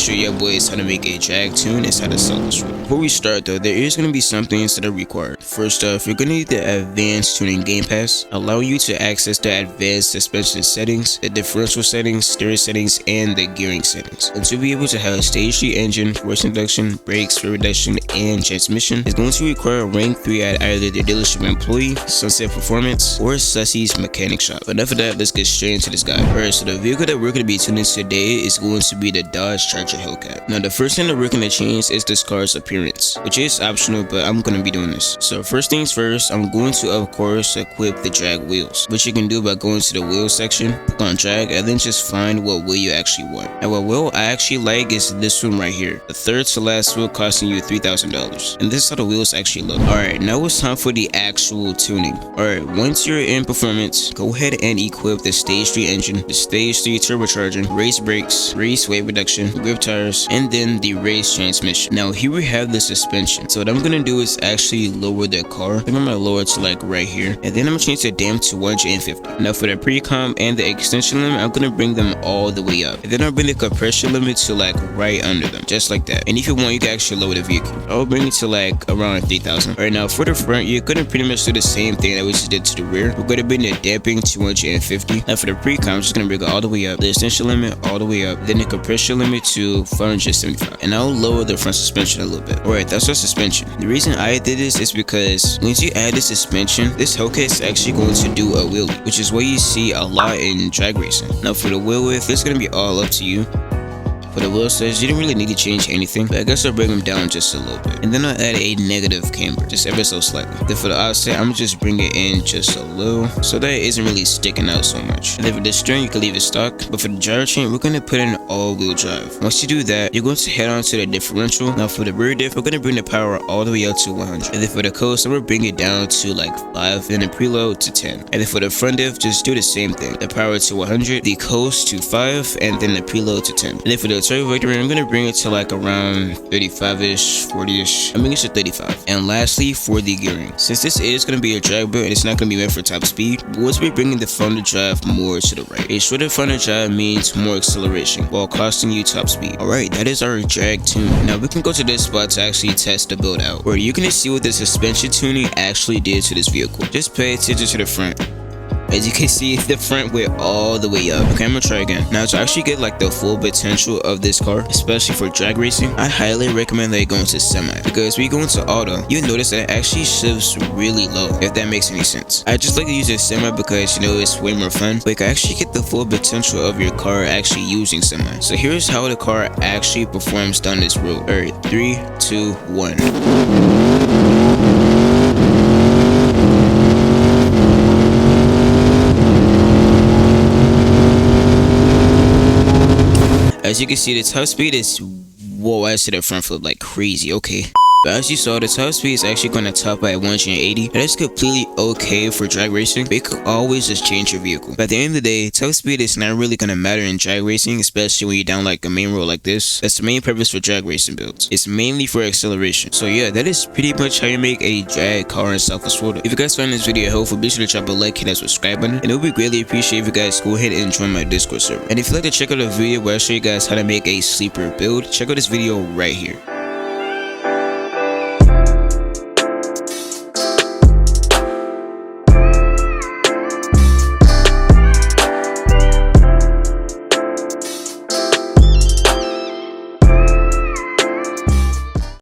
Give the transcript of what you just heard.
show your boys how to make a drag tune inside of Selfish. Before we start though, there is going to be some things that are required. First off, you're going to need the Advanced Tuning Game Pass, allowing you to access the advanced suspension settings, the differential settings, stereo settings, and the gearing settings. And to be able to have a stage 3 engine, force induction, brakes, fuel reduction, and transmission, is going to require a rank 3 at either the dealership employee, Sunset Performance, or Sussy's mechanic shop. But enough of that, let's get straight into this guy. Alright, so the vehicle that we're going to be tuning today is going to be the Dodge Charger Hellcat. Now the first thing that we're going to change is this car's appearance, which is optional, but I'm going to be doing this. So first things first, I'm going to of course equip the drag wheels, which you can do by going to the wheel section, click on drag, and then just find what wheel you actually want. And what wheel I actually like is this one right here, the third to last wheel, costing you $3,000. And this is how the wheels actually look. Alright, now it's time for the actual tuning. Alright, once you're in performance, go ahead and equip the stage 3 engine, the stage 3 turbocharging, race brakes, race weight reduction, grip tires, and then the race transmission. Now here we have the suspension. So what I'm gonna do is actually lower the car. I'm gonna lower it to like right here, and then I'm gonna change the damp to 150. Now for the pre-comp and the extension limit, I'm gonna bring them all the way up, and then I'll bring the compression limit to like right under them, just like that. And if you want, you can actually lower the vehicle. I'll bring it to like around 3,000. Alright, now for the front, you're gonna pretty much do the same thing that we just did to the rear. We're gonna bring the damping to 150. Now for the pre-comp, I'm just gonna bring it all the way up, the extension limit all the way up, then the compression limit to 475, and I'll lower the front suspension a little bit. Alright, that's our suspension. The reason I did this is because once you add the suspension, this Hellcat is actually going to do a wheelie, which is what you see a lot in drag racing. Now for the wheel width, it's gonna be all up to you. For the wheel size, you don't really need to change anything, but I guess I'll bring them down just a little bit. And then I'll add a negative camber, just ever so slightly. Then for the offset, I'm just bring it in just a little, so that it isn't really sticking out so much. And then for the steering, you can leave it stock, but for the drivetrain, we're going to put in all-wheel drive. Once you do that, you're going to head on to the differential. Now for the rear diff, we're going to bring the power all the way up to 100. And then for the coast, I'm going to bring it down to like 5, then the preload to 10. And then for the front diff, just do the same thing. The power to 100, the coast to 5, and then the preload to 10. And then for the turbo vector, I'm going to bring it to like around 35ish, 40ish. I'm bringing it to 35. And lastly, for the gearing, since this is going to be a drag build and it's not going to be meant for top speed, we'll be bringing the frontal drive more to the right. A shorter frontal drive means more acceleration while costing you top speed. Alright, that is our drag tune. Now we can go to this spot to actually test the build out, where you're going to see what the suspension tuning actually did to this vehicle. Just pay attention to the front. As you can see, the front went all the way up. Okay, I'm gonna try again. Now to actually get like the full potential of this car, especially for drag racing, I highly recommend that you go into semi, because when you go into auto, you notice that it actually shifts really low, if that makes any sense. I just like to use a semi because you know it's way more fun, but you can actually get the full potential of your car actually using semi. So here's how the car actually performs down this road. Alright, 3, 2, 1. As you can see, the top speed is, whoa, I see the front flip like crazy, okay. But as you saw, the top speed is actually going to top at 180. That is completely okay for drag racing, but you could always just change your vehicle. But at the end of the day, top speed is not really going to matter in drag racing, especially when you're down like a main road like this. That's the main purpose for drag racing builds. It's mainly for acceleration. So yeah, that is pretty much how you make a drag car in Southwest Florida. If you guys found this video helpful, be sure to drop a like, hit that subscribe button, and it would be greatly appreciated if you guys go ahead and join my Discord server. And if you'd like to check out a video where I show you guys how to make a sleeper build, check out this video right here.